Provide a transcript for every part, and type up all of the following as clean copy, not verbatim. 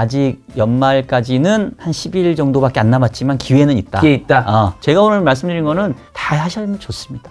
아직 연말까지는 한 10일 정도밖에 안 남았지만 기회는 있다. 기회 있다. 제가 오늘 말씀드린 거는 다 하시면 좋습니다.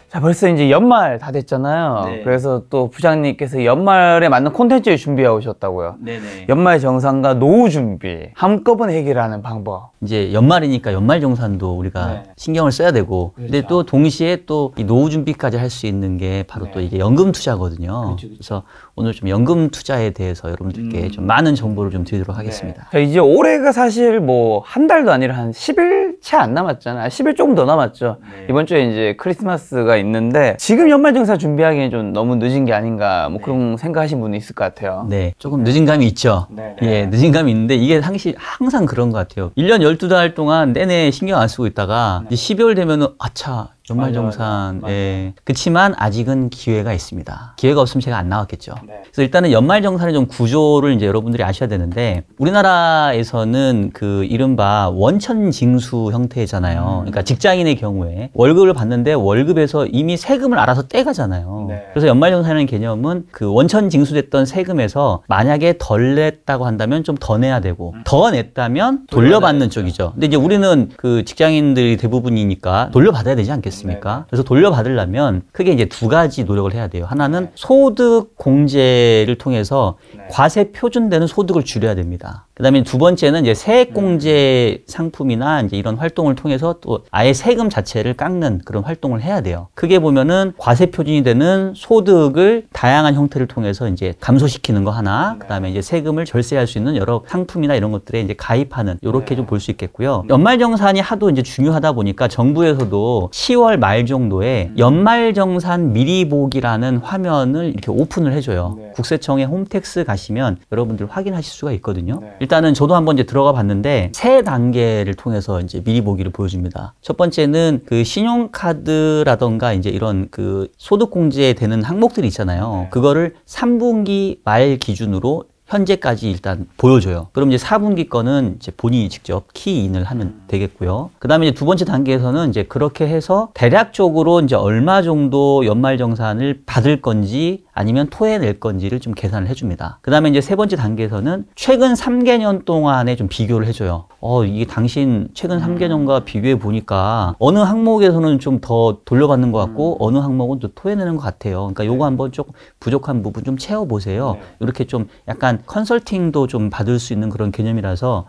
자, 벌써 이제 연말 다 됐잖아요. 네. 그래서 또 부장님께서 연말에 맞는 콘텐츠를 준비해 오셨다고요. 네네. 연말 정산과 노후 준비 한꺼번에 해결하는 방법. 이제 연말이니까 연말 정산도 우리가 네. 신경을 써야 되고, 그렇죠. 근데 또 동시에 또 이 노후 준비까지 할 수 있는 게 바로 네. 또 이게 연금 투자거든요. 그렇죠. 그래서 오늘 좀 연금 투자에 대해서 여러분들께 좀 많은 정보를 좀 드리도록 하겠습니다. 자, 이제 올해가 사실 뭐 한 달도 아니라 한 10일 채 안 남았잖아요. 10일 조금 더 남았죠. 네. 이번 주에 이제 크리스마스가 있는데 지금 연말 정산 준비하기엔 좀 너무 늦은 게 아닌가 뭐 그런 생각하신 분이 있을 것 같아요. 네, 조금 늦은 감이 있죠. 네. 예, 늦은 감이 있는데 이게 항상 그런 것 같아요. 1년 12달 동안 내내 신경 안 쓰고 있다가 이제 12월 되면은 아차, 연말정산. 맞아요. 예. 그렇지만 아직은 기회가 있습니다. 기회가 없으면 제가 안 나왔겠죠. 네. 그래서 일단은 연말정산의 좀 구조를 이제 여러분들이 아셔야 되는데, 우리나라에서는 그 이른바 원천징수 형태잖아요. 그러니까 직장인의 경우에 월급을 받는데 월급에서 이미 세금을 알아서 떼가잖아요. 네. 그래서 연말정산의 개념은 그 원천징수됐던 세금에서 만약에 덜 냈다고 한다면 좀 더 내야 되고, 더 냈다면 돌려받는 쪽이죠. 근데 이제 우리는 그 직장인들이 대부분이니까 돌려받아야 되지 않겠습니까? 네. 그래서 돌려받으려면 크게 이제 두 가지 노력을 해야 돼요. 하나는 소득 공제를 통해서 과세 표준되는 소득을 줄여야 됩니다. 그 다음에 두 번째는 이제 세액공제 상품이나 이제 이런 활동을 통해서 또 아예 세금 자체를 깎는 그런 활동을 해야 돼요. 크게 보면은 과세 표준이 되는 소득을 다양한 형태를 통해서 이제 감소시키는 거 하나, 그 다음에 이제 세금을 절세할 수 있는 여러 상품이나 이런 것들에 이제 가입하는, 요렇게 좀 볼 수 있겠고요. 연말정산이 하도 이제 중요하다 보니까 정부에서도 10월 말 정도에 연말정산 미리 보기라는 화면을 이렇게 오픈을 해줘요. 국세청의 홈택스 가시면 여러분들 확인하실 수가 있거든요. 일단은 저도 한번 이제 들어가 봤는데 세 단계를 통해서 이제 미리 보기를 보여줍니다. 첫 번째는 그 신용카드라던가 이제 이런 그 소득공제 되는 항목들이 있잖아요. 그거를 3분기 말 기준으로 현재까지 일단 보여줘요. 그럼 이제 4분기 거는 이제 본인이 직접 키인을 하면 되겠고요. 그 다음에 이제 두 번째 단계에서는 이제 그렇게 해서 대략적으로 이제 얼마 정도 연말정산을 받을 건지 아니면 토해낼 건지를 좀 계산을 해줍니다. 그 다음에 이제 세 번째 단계에서는 최근 3개년 동안에 좀 비교를 해줘요. 이게 당신 최근 3개년과 비교해 보니까 어느 항목에서는 좀 더 돌려받는 것 같고 어느 항목은 또 토해내는 것 같아요. 그러니까 요거 한번 조금 부족한 부분 좀 채워보세요. 이렇게 좀 약간 컨설팅도 좀 받을 수 있는 그런 개념이라서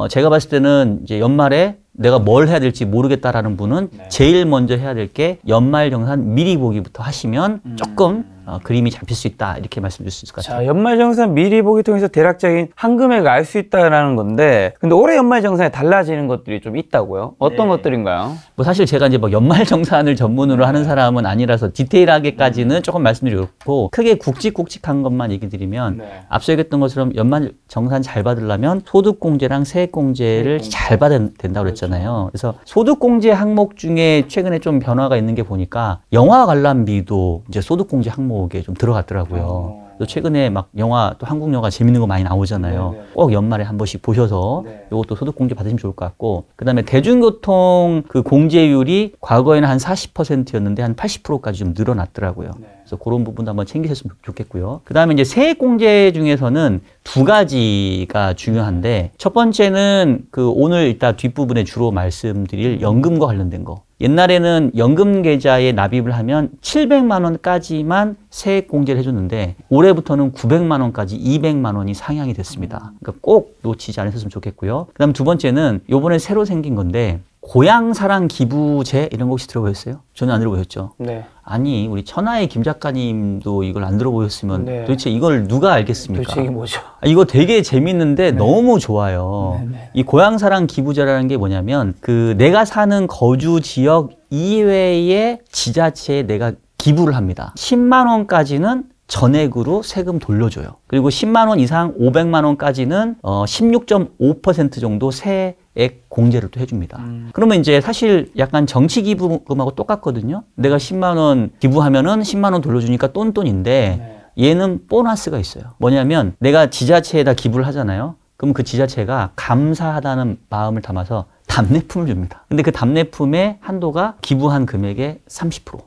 제가 봤을 때는 이제 연말에 내가 뭘 해야 될지 모르겠다라는 분은 제일 먼저 해야 될 게 연말정산 미리 보기부터 하시면 조금 그림이 잡힐 수 있다, 이렇게 말씀드릴 수 있을 것 같아요. 자, 연말정산 미리 보기 통해서 대략적인 한 금액을 알 수 있다라는 건데, 근데 올해 연말정산에 달라지는 것들이 좀 있다고요? 어떤 것들인가요? 뭐 사실 제가 이제 뭐 연말정산을 전문으로 하는 사람은 아니라서 디테일하게까지는 조금 말씀드리고, 크게 굵직굵직한 것만 얘기 드리면 앞서 얘기했던 것처럼 연말정산 잘 받으려면 소득공제랑 세액공제를 잘 받아야 된다고 그랬잖아요. 그래서 소득공제 항목 중에 최근에 좀 변화가 있는 게 보니까 영화 관람비도 이제 소득공제 항목에 좀 들어갔더라고요. 또 최근에 막 영화, 또 한국 영화 재밌는 거 많이 나오잖아요. 꼭 연말에 한 번씩 보셔서 이것도 소득공제 받으시면 좋을 것 같고, 그 다음에 대중교통 그 공제율이 과거에는 한 40%였는데 한 80%까지 좀 늘어났더라고요. 그래서 그런 부분도 한번 챙기셨으면 좋겠고요. 그 다음에 이제 세액공제 중에서는 두 가지가 중요한데, 첫 번째는 그 오늘 이따 뒷부분에 주로 말씀드릴 연금과 관련된 거. 옛날에는 연금 계좌에 납입을 하면 700만 원까지만 세액 공제를 해줬는데 올해부터는 900만 원까지 200만 원이 상향이 됐습니다. 그러니까 꼭 놓치지 않으셨으면 좋겠고요. 그 다음 두 번째는 요번에 새로 생긴 건데 고향사랑 기부제 이런 거 혹시 들어보셨어요? 저는 안 들어보셨죠? 네. 아니 우리 천하의 김 작가님도 이걸 안 들어보셨으면 네. 도대체 이걸 누가 알겠습니까? 도대체 이게 뭐죠? 이거 되게 재밌는데 너무 좋아요. 이 고향사랑 기부제라는 게 뭐냐면 그 내가 사는 거주 지역 이외의 지자체에 내가 기부를 합니다. 10만 원까지는 전액으로 세금 돌려줘요. 그리고 10만 원 이상 500만 원까지는 16.5% 정도 세액 공제를 또 해줍니다. 그러면 이제 사실 약간 정치 기부금하고 똑같거든요. 내가 10만 원 기부하면은 10만 원 돌려주니까 똔똔인데 얘는 보너스가 있어요. 뭐냐면 내가 지자체에다 기부를 하잖아요. 그럼 그 지자체가 감사하다는 마음을 담아서 답례품을 줍니다. 근데 그 답례품의 한도가 기부한 금액의 30%.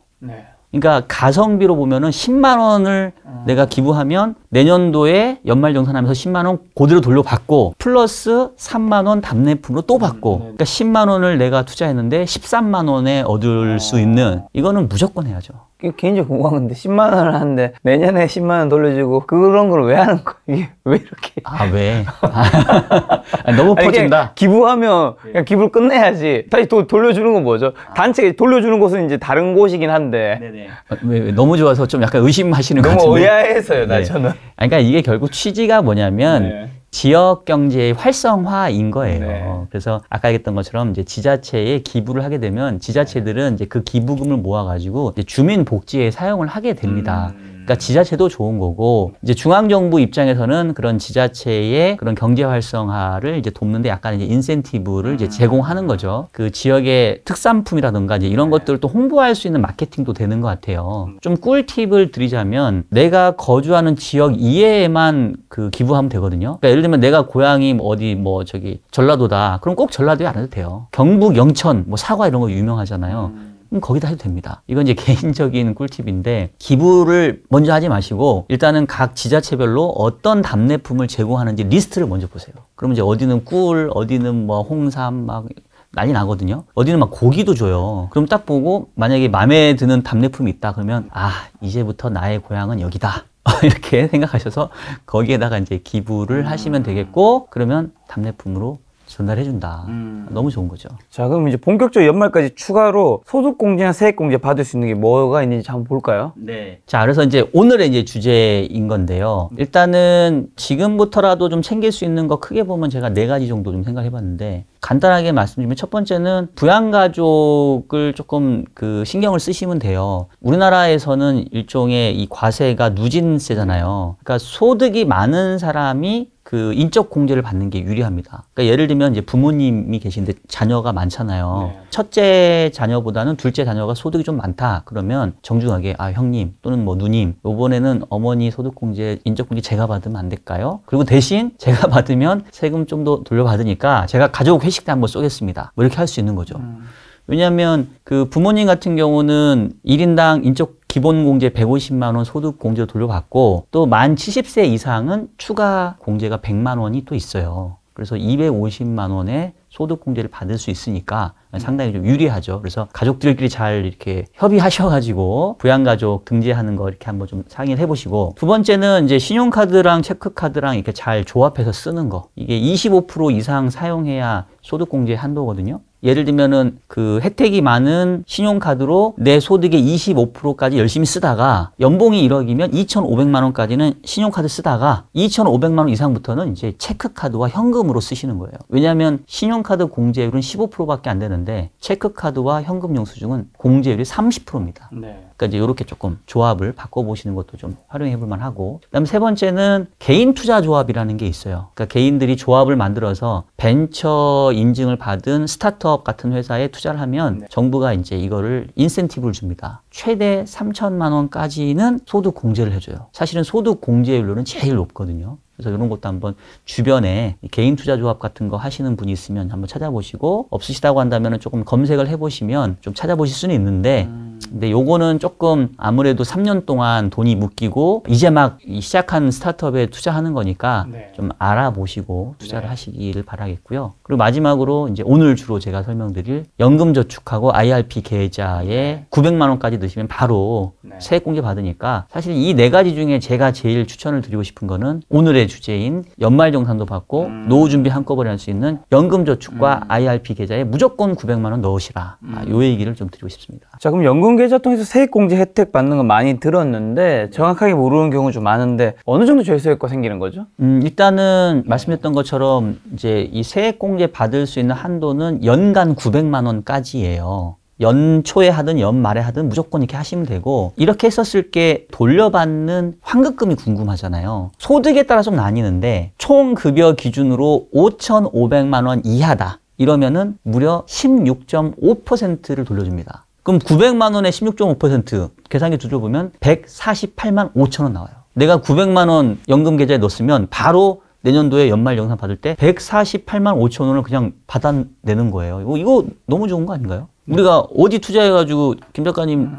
그러니까 가성비로 보면은 10만 원을 내가 기부하면 내년도에 연말정산하면서 10만 원 그대로 돌려받고 플러스 3만 원 답례품으로 또 받고 그러니까 10만 원을 내가 투자했는데 13만 원에 얻을 수 있는 이거는 무조건 해야죠. 개인적으로 궁금한 건데 10만 원을 하는데 내년에 10만 원 돌려주고 그런 걸 왜 하는 거야? 이게 왜 이렇게? 아 왜? 너무 아니, 퍼진다. 기부하면 그냥 기부를 끝내야지. 다시 돌려주는 건 뭐죠? 단체 돌려주는 곳은 이제 다른 곳이긴 한데. 네네. 왜, 너무 좋아서 좀 약간 의심하시는 것 너무 같은데. 의아해서요, 나 네. 저는. 그러니까 이게 결국 취지가 뭐냐면 네. 지역 경제의 활성화인 거예요. 네. 그래서 아까 얘기했던 것처럼 이제 지자체에 기부를 하게 되면 지자체들은 이제 그 기부금을 모아가지고 이제 주민 복지에 사용을 하게 됩니다. 그러니까 지자체도 좋은 거고 이제 중앙정부 입장에서는 그런 지자체의 그런 경제 활성화를 이제 돕는데 약간 이제 인센티브를 이제 제공하는 거죠. 그 지역의 특산품이라든가 이제 이런 것들을 또 홍보할 수 있는 마케팅도 되는 것 같아요. 좀 꿀팁을 드리자면 내가 거주하는 지역 이외에만 그 기부하면 되거든요. 그러니까 예를 들면 내가 고향이 어디 뭐 저기 전라도다. 그럼 꼭 전라도에 안 해도 돼요. 경북 영천 뭐 사과 이런 거 유명하잖아요. 거기다 해도 됩니다. 이건 이제 개인적인 꿀팁인데 기부를 먼저 하지 마시고 일단은 각 지자체별로 어떤 답례품을 제공하는지 리스트를 먼저 보세요. 그러면 이제 어디는 꿀, 어디는 뭐 홍삼 막 난리 나거든요. 어디는 막 고기도 줘요. 그럼 딱 보고 만약에 마음에 드는 답례품이 있다 그러면 아 이제부터 나의 고향은 여기다. 이렇게 생각하셔서 거기에다가 이제 기부를 하시면 되겠고 그러면 답례품으로 전달해준다. 너무 좋은 거죠. 자, 그럼 이제 본격적으로 연말까지 추가로 소득공제나 세액공제 받을 수 있는 게 뭐가 있는지 한번 볼까요? 네. 자, 그래서 이제 오늘의 이제 주제인 건데요. 일단은 지금부터라도 좀 챙길 수 있는 거 크게 보면 제가 4가지 정도 좀 생각해 봤는데 간단하게 말씀드리면 첫 번째는 부양가족을 조금 그 신경을 쓰시면 돼요. 우리나라에서는 일종의 이 과세가 누진세잖아요. 그러니까 소득이 많은 사람이 그 인적 공제를 받는 게 유리합니다. 그러니까 예를 들면 이제 부모님이 계신데 자녀가 많잖아요. 네. 첫째 자녀보다는 둘째 자녀가 소득이 좀 많다. 그러면 정중하게 아 형님 또는 뭐 누님 이번에는 어머니 소득 공제 인적 공제 제가 받으면 안 될까요? 그리고 대신 제가 받으면 세금 좀 더 돌려받으니까 제가 가족 회식 때 한번 쏘겠습니다. 뭐 이렇게 할 수 있는 거죠. 왜냐하면 그 부모님 같은 경우는 1인당 인적 기본공제 150만 원 소득 공제로 돌려받고 또 만 70세 이상은 추가 공제가 100만 원이 또 있어요. 그래서 250만 원의 소득 공제를 받을 수 있으니까 상당히 좀 유리하죠. 그래서 가족들끼리 잘 이렇게 협의하셔가지고 부양가족 등재하는 거 이렇게 한번 좀 상의를 해보시고 두 번째는 이제 신용카드랑 체크카드랑 이렇게 잘 조합해서 쓰는 거. 이게 25% 이상 사용해야 소득 공제 한도거든요. 예를 들면은 그 혜택이 많은 신용카드로 내 소득의 25%까지 열심히 쓰다가 연봉이 1억이면 2,500만 원까지는 신용카드 쓰다가 2,500만 원 이상부터는 이제 체크카드와 현금으로 쓰시는 거예요. 왜냐하면 신용카드 공제율은 15%밖에 안 되는데 체크카드와 현금 영수증은 공제율이 30%입니다. 네. 그러니까 이제 이렇게 조금 조합을 바꿔보시는 것도 좀 활용해 볼 만하고 그다음에 세 번째는 개인 투자 조합이라는 게 있어요. 그러니까 개인들이 조합을 만들어서 벤처 인증을 받은 스타트업 같은 회사에 투자를 하면 정부가 이제 이거를 인센티브를 줍니다. 최대 3천만 원까지는 소득 공제를 해줘요. 사실은 소득 공제율로는 제일 높거든요. 그래서 이런 것도 한번 주변에 개인 투자 조합 같은 거 하시는 분이 있으면 한번 찾아보시고 없으시다고 한다면 조금 검색을 해보시면 좀 찾아보실 수는 있는데 근데 요거는 조금 아무래도 3년 동안 돈이 묶이고 이제 막 시작한 스타트업에 투자하는 거니까 좀 알아보시고 투자를 하시기를 바라겠고요. 그리고 마지막으로 이제 오늘 주로 제가 설명드릴 연금저축하고 IRP 계좌에 900만 원까지 넣으시면 바로 세액공제 받으니까 사실 이 4가지 중에 제가 제일 추천을 드리고 싶은 거는 오늘의 주제인 연말정산도 받고 노후 준비 한꺼번에 할 수 있는 연금저축과 IRP 계좌에 무조건 900만 원 넣으시라. 요 얘기를 좀 드리고 싶습니다. 자, 그럼 연금계좌 통해서 세액공제 혜택 받는 건 많이 들었는데 정확하게 모르는 경우 좀 많은데 어느 정도 절세효과 생기는 거죠? 일단은 말씀드렸던 것처럼 이제 이 세액공제 받을 수 있는 한도는 연간 900만 원까지예요. 연초에 하든 연말에 하든 무조건 이렇게 하시면 되고 이렇게 했었을 게 돌려받는 환급금이 궁금하잖아요. 소득에 따라 좀 나뉘는데 총 급여 기준으로 5,500만 원 이하다. 이러면은 무려 16.5%를 돌려줍니다. 그럼 900만 원에 16.5% 계산기 두드려보면 148만 5천 원 나와요. 내가 900만 원 연금 계좌에 넣었으면 바로 내년도에 연말정산 받을 때 148만 5천 원을 그냥 받아내는 거예요. 이거 너무 좋은 거 아닌가요? 우리가 어디 투자해가지고 김 작가님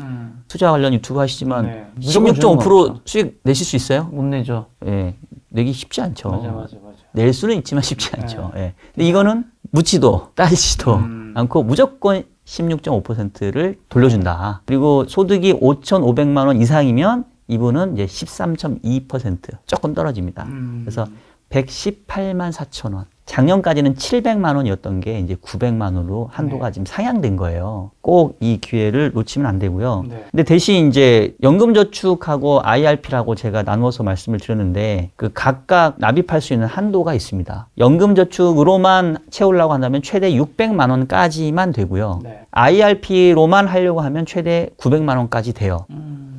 투자 관련 유튜브 하시지만 16.5% 수익 내실 수 있어요? 못 내죠. 예, 내기 쉽지 않죠. 맞아. 낼 수는 있지만 쉽지 않죠. 예. 근데 이거는 묻지도 따지지도 않고 무조건 16.5%를 돌려준다. 그리고 소득이 5,500만 원 이상이면 이분은 이제 13.2% 조금 떨어집니다. 그래서 118만 4천 원. 작년까지는 700만 원이었던 게 이제 900만 원으로 한도가 지금 상향된 거예요. 꼭 이 기회를 놓치면 안 되고요. 근데 대신 이제 연금저축하고 IRP라고 제가 나누어서 말씀을 드렸는데 그 각각 납입할 수 있는 한도가 있습니다. 연금저축으로만 채우려고 한다면 최대 600만 원까지만 되고요. IRP로만 하려고 하면 최대 900만 원까지 돼요.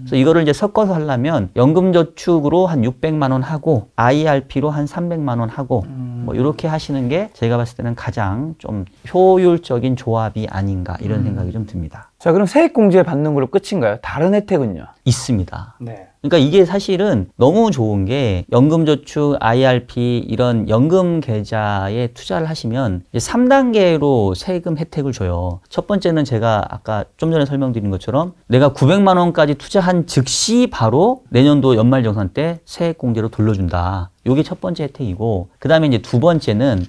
그래서 이거를 이제 섞어서 하려면 연금저축으로 한 600만 원 하고 IRP로 한 300만 원 하고 뭐 이렇게 하시는 게 제가 봤을 때는 가장 좀 효율적인 조합이 아닌가 이런 생각이 좀 듭니다. 자, 그럼 세액공제 받는 걸로 끝인가요? 다른 혜택은요? 있습니다. 그러니까 이게 사실은 너무 좋은 게 연금저축, IRP 이런 연금 계좌에 투자를 하시면 이제 3단계로 세금 혜택을 줘요. 첫 번째는 제가 아까 좀 전에 설명드린 것처럼 내가 900만 원까지 투자한 즉시 바로 내년도 연말정산 때 세액공제로 돌려준다. 이게 첫 번째 혜택이고 그 다음에 이제 두 번째는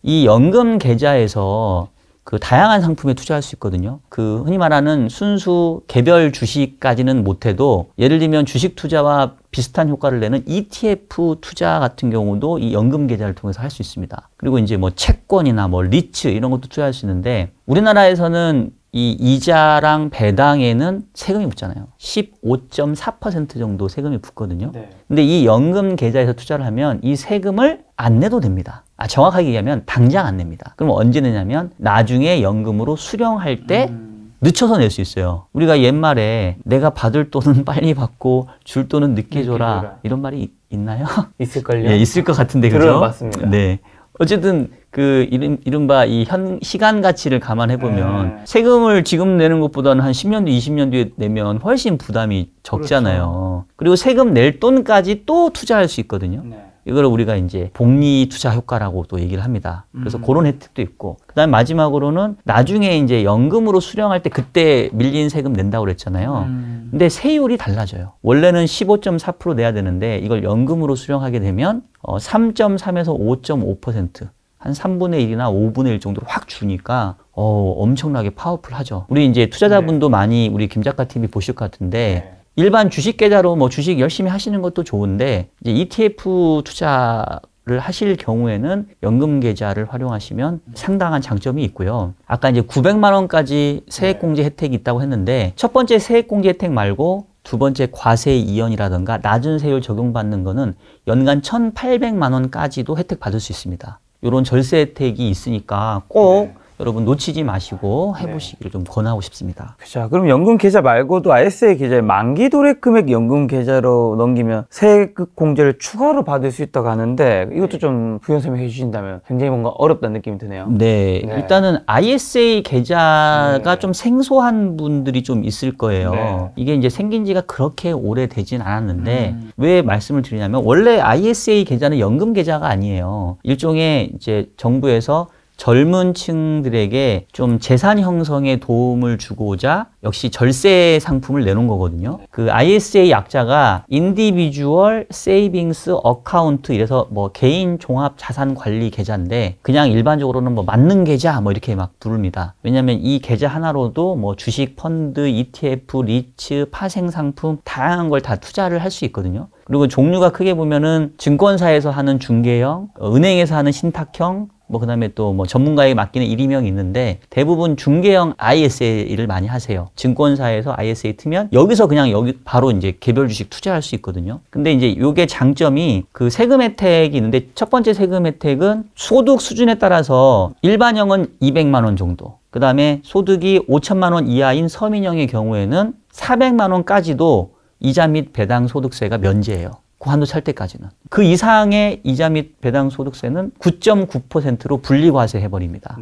이 연금 계좌에서 그 다양한 상품에 투자할 수 있거든요. 그 흔히 말하는 순수 개별 주식까지는 못해도 예를 들면 주식 투자와 비슷한 효과를 내는 ETF 투자 같은 경우도 이 연금 계좌를 통해서 할 수 있습니다. 그리고 이제 뭐 채권이나 뭐 리츠 이런 것도 투자할 수 있는데 우리나라에서는 이 이자랑 배당에는 세금이 붙잖아요. 15.4% 정도 세금이 붙거든요. 근데 이 연금 계좌에서 투자를 하면 이 세금을 안 내도 됩니다. 정확하게 얘기하면 당장 안 냅니다. 그럼 언제 내냐면 나중에 연금으로 수령할 때 늦춰서 낼 수 있어요. 우리가 옛말에 내가 받을 돈은 빨리 받고 줄 돈은 늦게 줘라 이런 말이 있나요? 있을걸요? 예, 있을 것 같은데 그죠? 들어봤습니다. 네. 어쨌든 그 이른바 이 시간 가치를 감안해 보면 세금을 지금 내는 것보다는 한 10년 뒤, 20년 뒤에 내면 훨씬 부담이 적잖아요. 그리고 세금 낼 돈까지 또 투자할 수 있거든요. 이걸 우리가 이제 복리 투자 효과라고 또 얘기를 합니다. 그래서 그런 혜택도 있고, 그다음에 마지막으로는 나중에 이제 연금으로 수령할 때 그때 밀린 세금 낸다고 그랬잖아요. 근데 세율이 달라져요. 원래는 15.4% 내야 되는데 이걸 연금으로 수령하게 되면 3.3에서 5.5%. 한 3분의 1이나 5분의 1 정도로 확 주니까 엄청나게 파워풀하죠. 우리 이제 투자자분도 많이 우리 김 작가 TV 보실 것 같은데 일반 주식 계좌로 뭐 주식 열심히 하시는 것도 좋은데 이제 ETF 투자를 하실 경우에는 연금 계좌를 활용하시면 상당한 장점이 있고요. 아까 이제 900만 원까지 세액공제 혜택이 있다고 했는데 첫 번째 세액공제 혜택 말고 두 번째 과세 이연이라든가 낮은 세율 적용받는 거는 연간 1,800만 원까지도 혜택 받을 수 있습니다. 이런 절세 혜택이 있으니까 꼭 여러분 놓치지 마시고 해보시기를 좀 권하고 싶습니다. 자, 그럼 연금 계좌 말고도 ISA 계좌에 만기 도래 금액 연금 계좌로 넘기면 세액 공제를 추가로 받을 수 있다고 하는데 이것도 좀 부연 설명해 주신다면 굉장히 뭔가 어렵다는 느낌이 드네요. 네, 일단은 ISA 계좌가 좀 생소한 분들이 좀 있을 거예요. 이게 이제 생긴 지가 그렇게 오래되진 않았는데 왜 말씀을 드리냐면 원래 ISA 계좌는 연금 계좌가 아니에요. 일종의 이제 정부에서 젊은 층들에게 좀 재산 형성에 도움을 주고자 역시 절세 상품을 내놓은 거거든요. 그 ISA 약자가 Individual Savings Account 이래서 뭐 개인 종합 자산 관리 계좌인데 그냥 일반적으로는 뭐 맞는 계좌 뭐 이렇게 막 부릅니다. 왜냐하면 이 계좌 하나로도 뭐 주식, 펀드, ETF, 리츠, 파생 상품 다양한 걸 다 투자를 할 수 있거든요. 그리고 종류가 크게 보면은 증권사에서 하는 중개형, 은행에서 하는 신탁형, 뭐 그다음에 또 뭐 전문가에게 맡기는 일임형이 있는데 대부분 중개형 ISA를 많이 하세요. 증권사에서 ISA 트면 여기서 그냥 여기 바로 이제 개별 주식 투자할 수 있거든요. 근데 이제 요게 장점이 그 세금 혜택이 있는데 첫 번째 세금 혜택은 소득 수준에 따라서 일반형은 200만 원 정도. 그다음에 소득이 5천만 원 이하인 서민형의 경우에는 400만 원까지도 이자 및 배당 소득세가 면제예요. 그 한도 찰 때까지는. 그 이상의 이자 및 배당 소득세는 9.9%로 분리과세 해버립니다.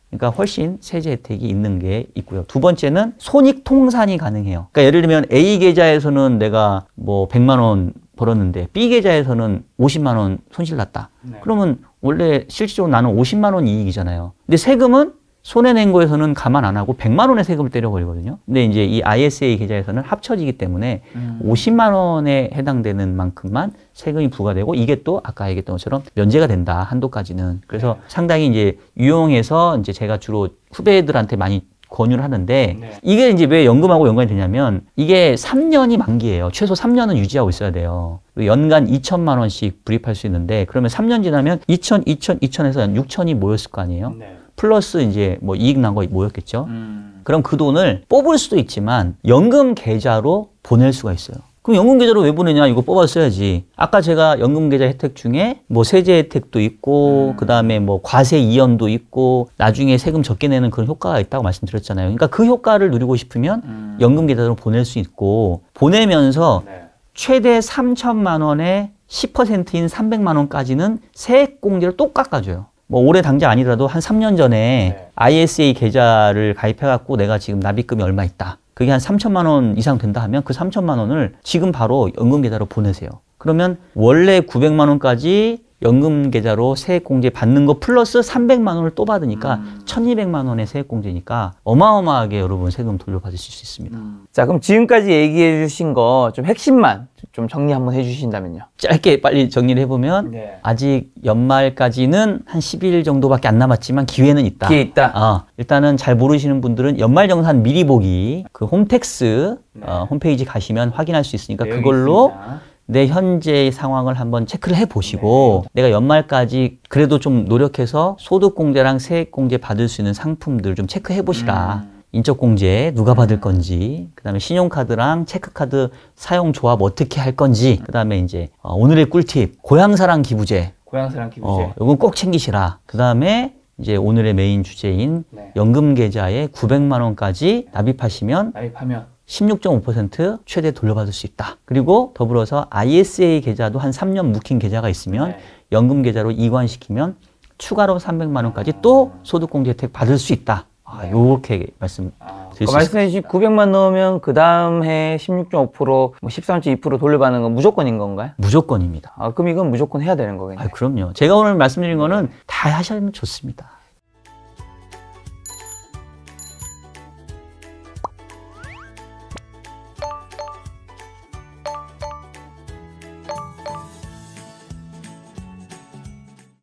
그러니까 훨씬 세제 혜택이 있는 게 있고요. 두 번째는 손익 통산이 가능해요. 그러니까 예를 들면 A 계좌에서는 내가 뭐 100만 원 벌었는데 B 계좌에서는 50만 원 손실 났다. 그러면 원래 실질적으로 나는 50만 원 이익이잖아요. 근데 세금은 손해낸 거에서는 감안 안 하고 100만 원의 세금을 때려버리거든요. 근데 이제 이 ISA 계좌에서는 합쳐지기 때문에 50만 원에 해당되는 만큼만 세금이 부과되고 이게 또 아까 얘기했던 것처럼 면제가 된다. 한도까지는. 그래서 상당히 이제 유용해서 이제 제가 주로 후배들한테 많이 권유를 하는데 이게 이제 왜 연금하고 연관이 되냐면 이게 3년이 만기예요. 최소 3년은 유지하고 있어야 돼요. 연간 2천만 원씩 불입할 수 있는데 그러면 3년 지나면 2천에서 한 6천이 모였을 거 아니에요. 플러스 이제 뭐 이익 난 거 모였겠죠. 그럼 그 돈을 뽑을 수도 있지만 연금 계좌로 보낼 수가 있어요. 그럼 연금 계좌로 왜 보내냐? 이거 뽑았어야지. 아까 제가 연금 계좌 혜택 중에 뭐 세제 혜택도 있고 그다음에 뭐 과세 이연도 있고 나중에 세금 적게 내는 그런 효과가 있다고 말씀드렸잖아요. 그러니까 그 효과를 누리고 싶으면 연금 계좌로 보낼 수 있고 보내면서 최대 3천만 원의 10%인 300만 원까지는 세액공제를 또 깎아줘요. 뭐 올해 당장 아니더라도 한 3년 전에 ISA 계좌를 가입해갖고 내가 지금 납입금이 얼마 있다. 그게 한 3천만 원 이상 된다 하면 그 3천만 원을 지금 바로 연금 계좌로 보내세요. 그러면 원래 900만 원까지 연금 계좌로 세액공제 받는 거 플러스 300만 원을 또 받으니까 1200만 원의 세액공제니까 어마어마하게 여러분 세금 돌려받으실 수 있습니다. 자, 그럼 지금까지 얘기해 주신 거 좀 핵심만 좀 정리 한번 해 주신다면요. 짧게 빨리 정리를 해보면 아직 연말까지는 한 10일 정도밖에 안 남았지만 기회는 있다. 기회 있다. 일단은 잘 모르시는 분들은 연말정산 미리 보기 그 홈택스 홈페이지 가시면 확인할 수 있으니까 그걸로 내 현재 상황을 한번 체크를 해보시고 내가 연말까지 그래도 좀 노력해서 소득공제랑 세액공제 받을 수 있는 상품들 좀 체크해보시라. 인적공제 누가 받을 건지, 그 다음에 신용카드랑 체크카드 사용 조합 어떻게 할 건지, 그 다음에 이제 오늘의 꿀팁 고향사랑 기부제. 고향사랑 기부제. 이건 꼭 챙기시라. 그 다음에 이제 오늘의 메인 주제인 연금 계좌에 900만 원까지 납입하시면 16.5% 최대 돌려받을 수 있다. 그리고 더불어서 ISA 계좌도 한 3년 묵힌 계좌가 있으면 연금 계좌로 이관시키면 추가로 300만 원까지 또 소득공제 혜택 받을 수 있다. 요렇게 말씀드릴 수 있습니다. 말씀해 주신 900만 넣으면 그 다음 해 16.5%, 뭐 13.2% 돌려받는 건 무조건인 건가요? 무조건입니다. 그럼 이건 무조건 해야 되는 거겠네요. 그럼요. 제가 오늘 말씀드린 거는 다 하시면 좋습니다.